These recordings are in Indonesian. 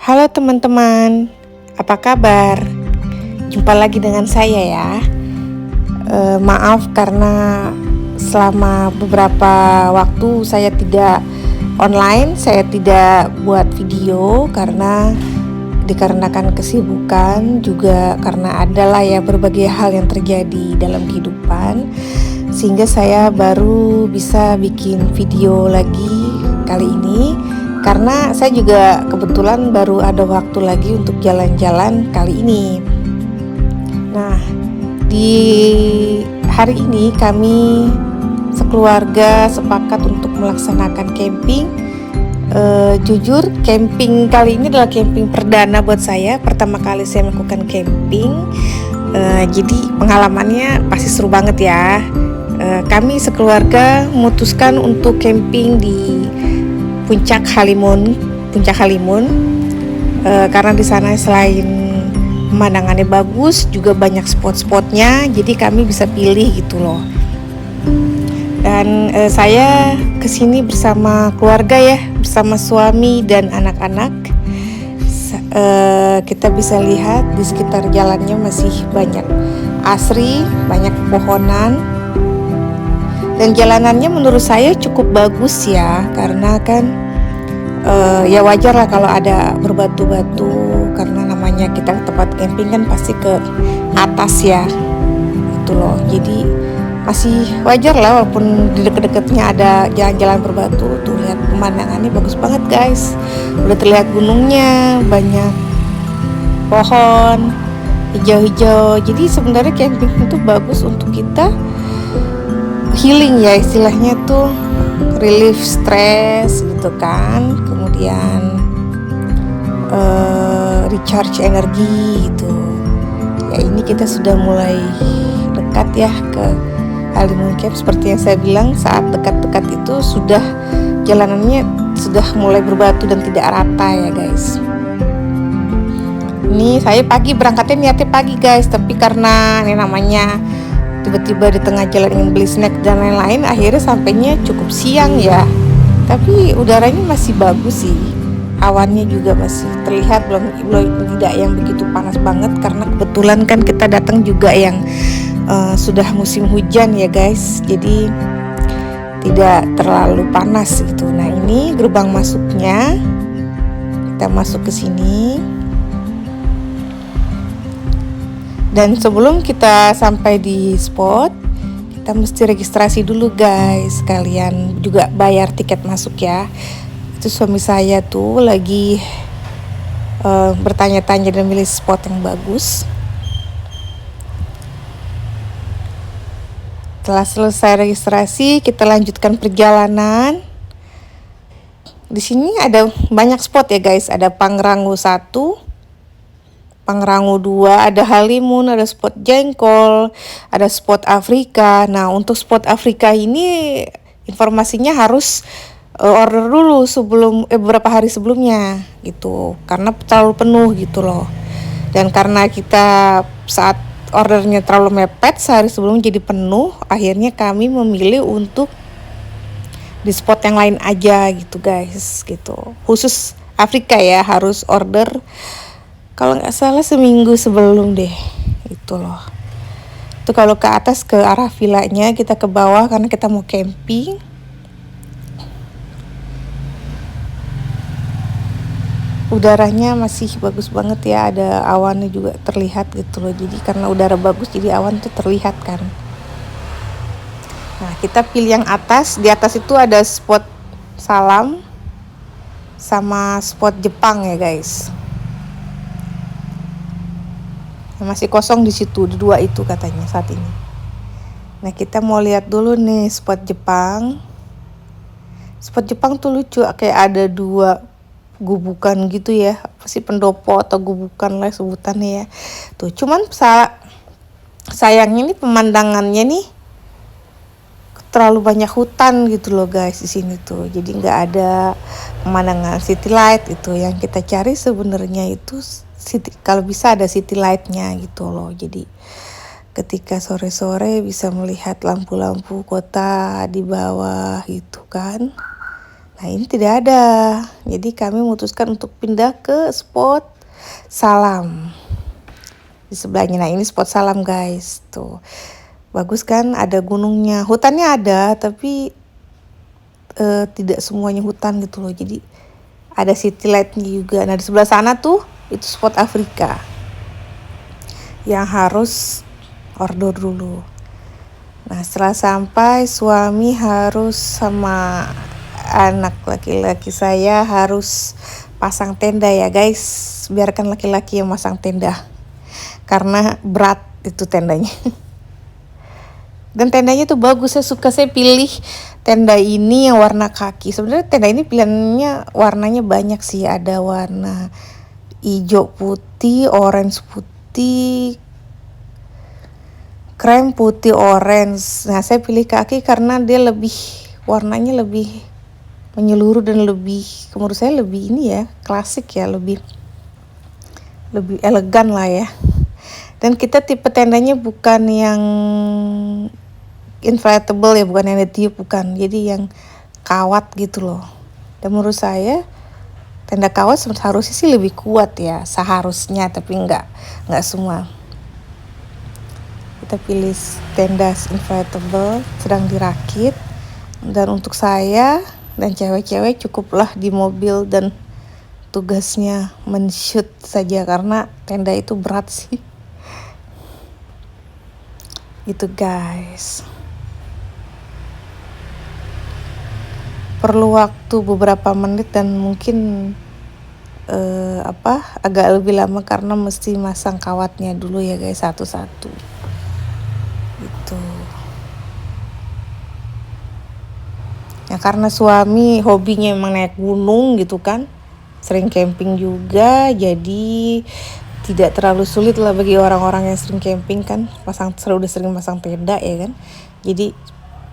Halo teman-teman, apa kabar? Jumpa lagi dengan saya ya. Maaf karena selama beberapa waktu saya tidak online, saya tidak buat video karena dikarenakan kesibukan, juga karena adalah ya berbagai hal yang terjadi dalam kehidupan, sehingga saya baru bisa bikin video lagi kali ini. Karena saya juga kebetulan baru ada waktu lagi untuk jalan-jalan kali ini. Nah, di hari ini kami sekeluarga sepakat untuk melaksanakan camping. Jujur, camping kali ini adalah camping perdana buat saya. Pertama kali saya melakukan camping. Jadi pengalamannya pasti seru banget ya. Kami sekeluarga memutuskan untuk camping di Puncak Halimun, karena di sana selain pemandangannya bagus, juga banyak spot-spotnya, jadi kami bisa pilih gitu loh. Dan saya kesini bersama keluarga ya, bersama suami dan anak-anak. Kita bisa lihat di sekitar jalannya masih banyak asri, banyak pepohonan. Dan jalanannya menurut saya cukup bagus ya, karena kan ya wajar lah kalau ada berbatu-batu, karena namanya kita tempat camping kan pasti ke atas ya, gitu loh. Jadi masih wajar lah walaupun di deket-deketnya ada jalan-jalan berbatu. Tuh lihat pemandangannya bagus banget guys, udah terlihat gunungnya, banyak pohon hijau-hijau. Jadi sebenarnya camping itu bagus untuk kita healing ya, istilahnya tuh relief stress gitu kan, kemudian recharge energi gitu ya. Ini kita sudah mulai dekat ya ke Halimun Camp. Seperti yang saya bilang, saat dekat-dekat itu sudah jalanannya sudah mulai berbatu dan tidak rata ya guys. Ini saya berangkatnya niatnya pagi guys, tapi karena ini namanya tiba-tiba di tengah jalan ingin beli snack dan lain-lain, akhirnya sampainya cukup siang ya. Tapi udaranya masih bagus sih, awannya juga masih terlihat, belum tidak yang begitu panas banget, karena kebetulan kan kita datang juga yang sudah musim hujan ya guys, jadi tidak terlalu panas gitu. Nah, ini gerbang masuknya, kita masuk ke sini. Dan sebelum kita sampai di spot, kita mesti registrasi dulu guys. Kalian juga bayar tiket masuk ya. Itu suami saya tuh lagi bertanya-tanya dan milih spot yang bagus. Setelah selesai registrasi, kita lanjutkan perjalanan. Di sini ada banyak spot ya guys. Ada Pangrango 1, Pangrango 2, ada Halimun, ada spot Jengkol, ada spot Afrika. Nah, untuk spot Afrika ini informasinya harus order dulu sebelum beberapa hari sebelumnya gitu, karena terlalu penuh gitu loh. Dan karena kita saat ordernya terlalu mepet, sehari sebelum jadi penuh, akhirnya kami memilih untuk di spot yang lain aja gitu guys gitu. Khusus Afrika ya, harus order kalau nggak salah seminggu sebelum deh, itu loh. Itu kalau ke atas ke arah villanya, kita ke bawah karena kita mau camping. Udaranya masih bagus banget ya, ada awannya juga terlihat gitu loh. Jadi karena udara bagus, jadi awan tuh terlihat kan. Nah, kita pilih yang atas. Di atas itu ada spot Salam sama spot Jepang ya guys. Masih kosong di situ, di dua itu katanya saat ini. Nah, kita mau lihat dulu nih spot Jepang. Spot Jepang tuh lucu, kayak ada dua gubukan gitu ya, apa sih, pendopo atau gubukan lah sebutannya ya. Tuh, cuman sayangnya nih pemandangannya nih terlalu banyak hutan gitu loh guys di sini tuh. Jadi nggak ada pemandangan city light itu yang kita cari sebenarnya itu. Kalau bisa ada city lightnya gitu loh, jadi ketika sore-sore bisa melihat lampu-lampu kota di bawah gitu kan. Nah, Nah ini tidak ada, jadi kami memutuskan untuk pindah ke spot Salam di sebelahnya. Nah ini spot Salam guys, tuh bagus kan, ada gunungnya, hutannya ada tapi tidak semuanya hutan gitu loh, jadi ada city lightnya juga. Nah di sebelah sana tuh itu spot Afrika yang harus order dulu. Nah setelah sampai, suami harus sama anak laki-laki saya harus pasang tenda ya guys. Biarkan laki-laki yang pasang tenda karena berat itu tendanya. Dan tendanya tuh bagus, saya suka, saya pilih tenda ini yang warna kaki. Sebenarnya tenda ini pilihannya warnanya banyak sih, ada warna hijau putih, orange putih, krem putih, orange. Nah saya pilih kaki karena dia lebih, warnanya lebih menyeluruh dan lebih, menurut saya lebih ini ya, klasik ya, lebih elegan lah ya. Dan kita tipe tendanya bukan yang inflatable ya, bukan yang ditiup, bukan, jadi yang kawat gitu loh. Dan menurut saya tenda kawat seharusnya sih lebih kuat ya, seharusnya, tapi enggak semua. Kita pilih tenda inflatable sedang dirakit. Dan untuk saya dan cewek-cewek cukuplah di mobil dan tugasnya men-shoot saja karena tenda itu berat sih. Gitu guys. Perlu waktu beberapa menit dan mungkin agak lebih lama karena mesti masang kawatnya dulu ya guys, satu-satu. Gitu. Ya karena suami hobinya emang naik gunung gitu kan, sering camping juga, jadi tidak terlalu sulit lah bagi orang-orang yang sering camping kan, udah sering pasang tenda ya kan, jadi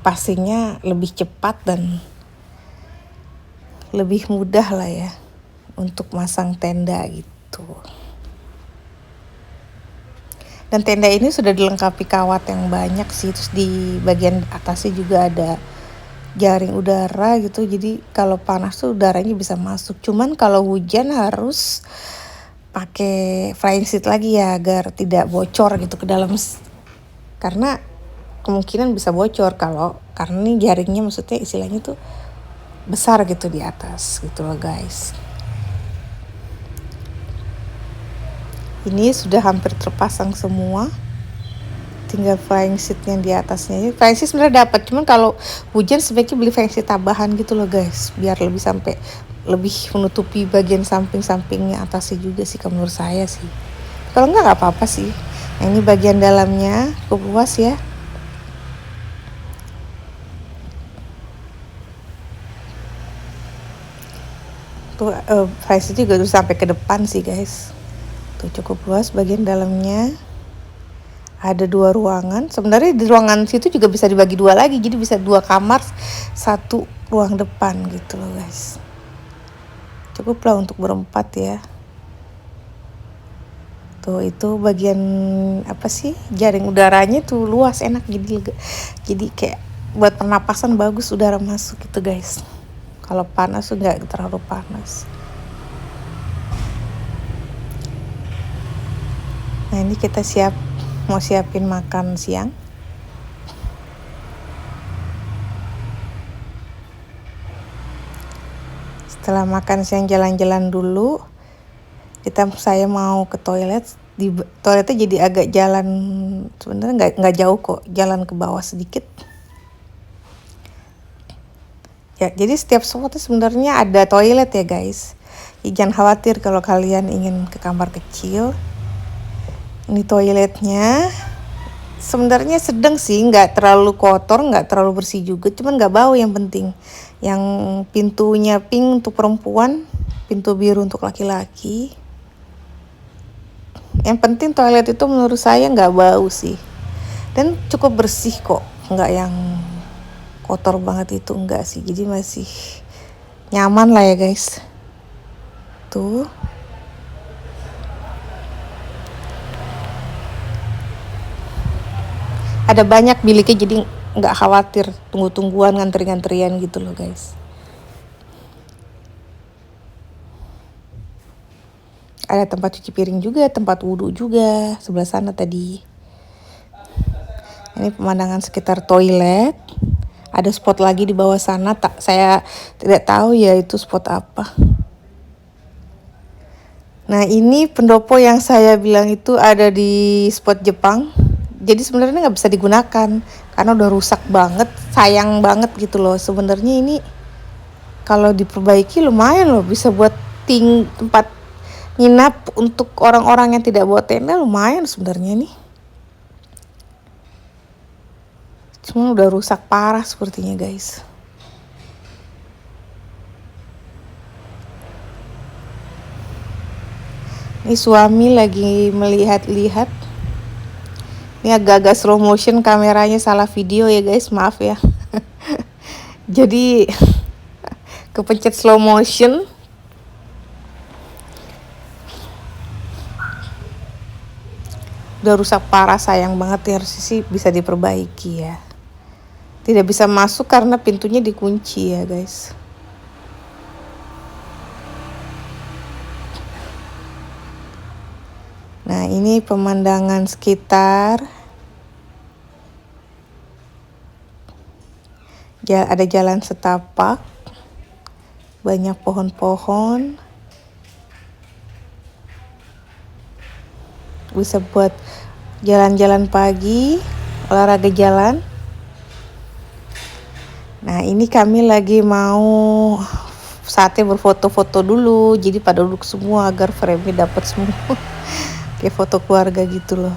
pastinya lebih cepat dan lebih mudah lah ya untuk masang tenda gitu. Dan tenda ini sudah dilengkapi kawat yang banyak sih, terus di bagian atasnya juga ada jaring udara gitu, jadi kalau panas tuh udaranya bisa masuk. Cuman kalau hujan harus pakai flying seat lagi ya, agar tidak bocor gitu ke dalam, karena kemungkinan bisa bocor karena ini jaringnya, maksudnya istilahnya tuh besar gitu di atas gitu loh guys. Ini sudah hampir terpasang semua, tinggal flying seat yang di atasnya. Flying seat sebenarnya dapat, cuman kalau hujan sebaiknya beli flying seat tambahan gitu loh guys, biar lebih menutupi bagian samping-sampingnya atasnya juga sih, kalau menurut saya sih. Kalau nggak apa-apa sih. Nah ini bagian dalamnya cukup luas ya. Tuh flying seat juga tuh sampai ke depan sih guys. Tuh cukup luas bagian dalamnya. Ada 2 ruangan. Sebenarnya di ruangan situ juga bisa dibagi 2 lagi, jadi bisa 2 kamar, 1 ruang depan gitu loh guys. Cukup lah untuk berempat ya. Tuh itu bagian jaring udaranya tuh luas, enak, jadi kayak buat pernapasan bagus, udara masuk gitu guys. Kalau panas tuh nggak terlalu panas. Nah ini kita mau siapin makan siang. Setelah makan siang jalan-jalan dulu, saya mau ke toilet. Di toiletnya jadi agak jalan, sebenarnya nggak jauh kok, jalan ke bawah sedikit. Ya jadi setiap spot sebenarnya ada toilet ya guys. Jadi jangan khawatir kalau kalian ingin ke kamar kecil. Ini toiletnya sebenarnya sedang sih, nggak terlalu kotor, nggak terlalu bersih juga, cuman nggak bau yang penting. Yang pintunya pink untuk perempuan, pintu biru untuk laki-laki. Yang penting toilet itu menurut saya nggak bau sih, dan cukup bersih kok, nggak yang kotor banget itu enggak sih, jadi masih nyaman lah ya guys. Tuh ada banyak biliknya, jadi nggak khawatir tunggu-tungguan, ngantri-ngantrian gitu loh guys. Ada tempat cuci piring juga, tempat wudhu juga sebelah sana tadi. Ini pemandangan sekitar toilet. Ada spot lagi di bawah sana, saya tidak tahu ya itu spot apa. Nah ini pendopo yang saya bilang itu ada di spot Jepang. Jadi sebenarnya nggak bisa digunakan karena udah rusak banget, sayang banget gitu loh. Sebenarnya ini kalau diperbaiki lumayan loh, bisa buat tempat nginap untuk orang-orang yang tidak bawa tenda, lumayan sebenarnya nih. Cuma udah rusak parah sepertinya guys. Ini suami lagi melihat-lihat. Ini agak-agak slow motion, kameranya salah video ya guys, maaf ya. Jadi kepencet slow motion. Udah rusak parah, sayang banget ya, harusnya sih bisa diperbaiki ya. Tidak bisa masuk karena pintunya dikunci ya guys. Nah ini pemandangan sekitar. Ada jalan setapak, banyak pohon-pohon. Bisa buat jalan-jalan pagi, olahraga jalan. Nah ini kami lagi mau saatnya berfoto-foto dulu, jadi pada duduk semua agar frame-nya dapat semua. Kayak foto keluarga gitu loh.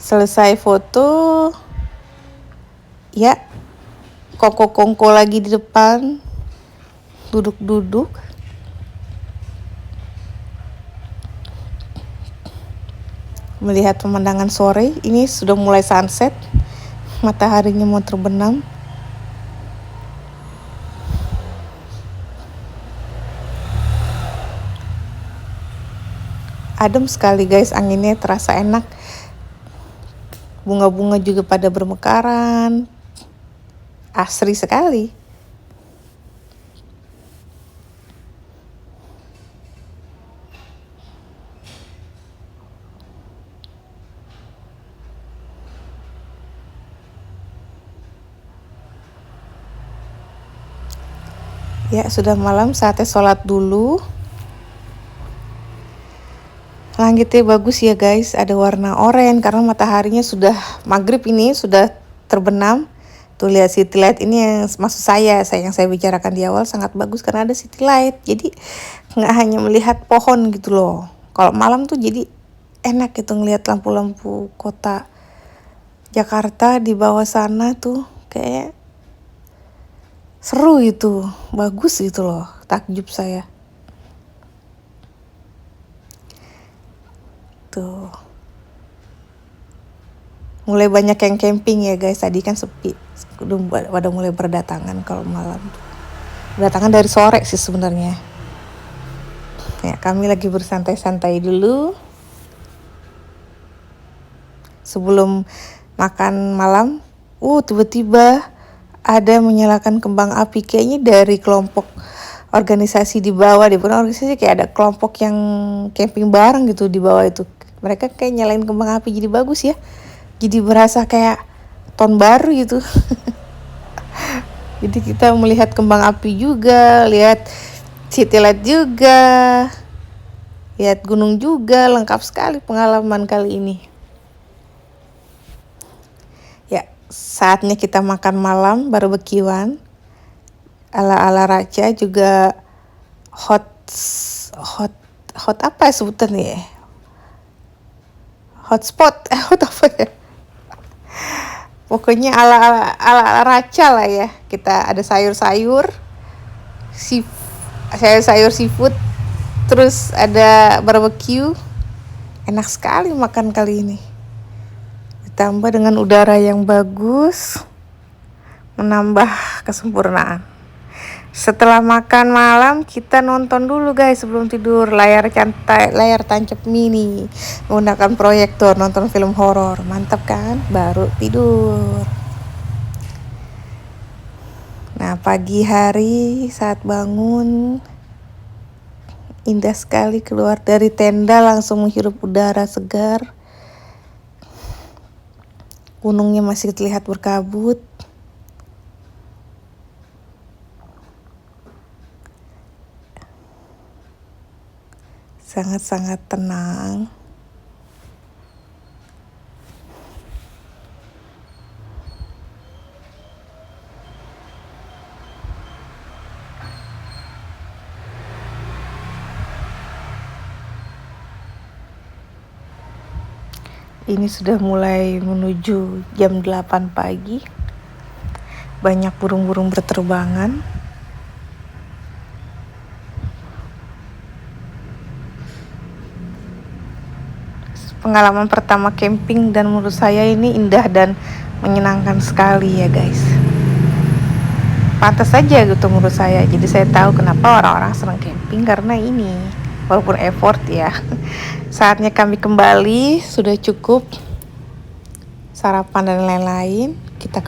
Selesai foto, ya kongko-kongko lagi di depan, duduk-duduk. Melihat pemandangan sore, ini sudah mulai sunset, mataharinya mau terbenam. Adem sekali guys, anginnya terasa enak. Bunga-bunga juga pada bermekaran. Asri sekali. Ya, sudah malam, saatnya sholat dulu. Langitnya bagus ya guys, ada warna oranye karena mataharinya sudah maghrib, ini sudah terbenam. Tuh lihat city light ini yang maksud saya yang saya bicarakan di awal, sangat bagus karena ada city light. Jadi nggak hanya melihat pohon gitu loh. Kalau malam tuh jadi enak gitu ngelihat lampu-lampu kota Jakarta di bawah sana tuh, kayak seru itu, bagus gitu loh, takjub saya. Tuh. Mulai banyak yang camping ya guys, tadi kan sepi. Udah mulai berdatangan kalau malam. Berdatangan dari sore sih sebenarnya. Ya, kami lagi bersantai-santai dulu. Sebelum makan malam, tiba-tiba ada menyalakan kembang api, kayaknya dari kelompok organisasi di bawah, di bukan organisasi, kayak ada kelompok yang camping bareng gitu di bawah itu. Mereka kayak nyalain kembang api, jadi bagus ya. Jadi berasa kayak tahun baru gitu. Jadi kita melihat kembang api juga, lihat city light juga, lihat gunung juga, lengkap sekali pengalaman kali ini. Ya, saatnya kita makan malam, barbekyuan. Ala-ala Raja juga hot apa ya sebutannya ya? Hotspot, hot apa ya? Pokoknya ala Raja lah ya. Kita ada sayur-sayur seafood, terus ada barbecue. Enak sekali makan kali ini. Ditambah dengan udara yang bagus, menambah kesempurnaan. Setelah makan malam, kita nonton dulu guys sebelum tidur, layar tancap mini, menggunakan proyektor, nonton film horor. Mantap kan? Baru tidur. Nah, Nah, pagi hari saat bangun, indah sekali keluar dari tenda langsung menghirup udara segar. Gunungnya masih terlihat berkabut. Sangat-sangat tenang. Ini sudah mulai menuju jam 8 pagi. Banyak burung-burung berterbangan. Pengalaman pertama camping dan menurut saya ini indah dan menyenangkan sekali ya guys. Pantas saja gitu menurut saya. Jadi saya tahu kenapa orang-orang senang camping karena ini. Walaupun effort ya. Saatnya kami kembali, sudah cukup sarapan dan lain-lain. Kita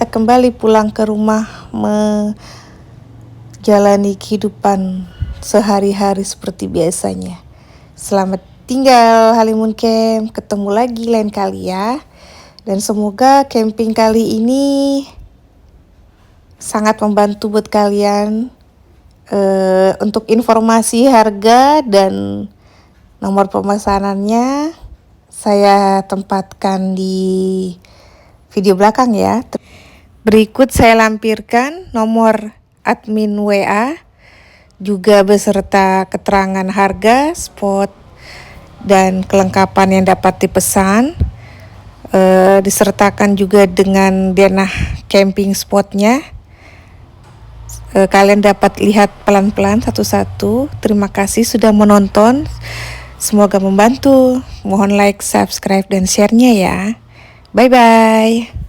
kembali pulang ke rumah menjalani kehidupan sehari-hari seperti biasanya. Selamat tinggal Halimun Camp, ketemu lagi lain kali ya. Dan semoga camping kali ini sangat membantu buat kalian. Untuk informasi harga dan nomor pemesanannya saya tempatkan di video belakang ya. Berikut saya lampirkan nomor admin WA juga beserta keterangan harga, spot, dan kelengkapan yang dapat dipesan. Disertakan juga dengan denah camping spotnya. Kalian dapat lihat pelan-pelan satu-satu. Terima kasih sudah menonton. Semoga membantu. Mohon like, subscribe, dan share-nya ya. Bye-bye.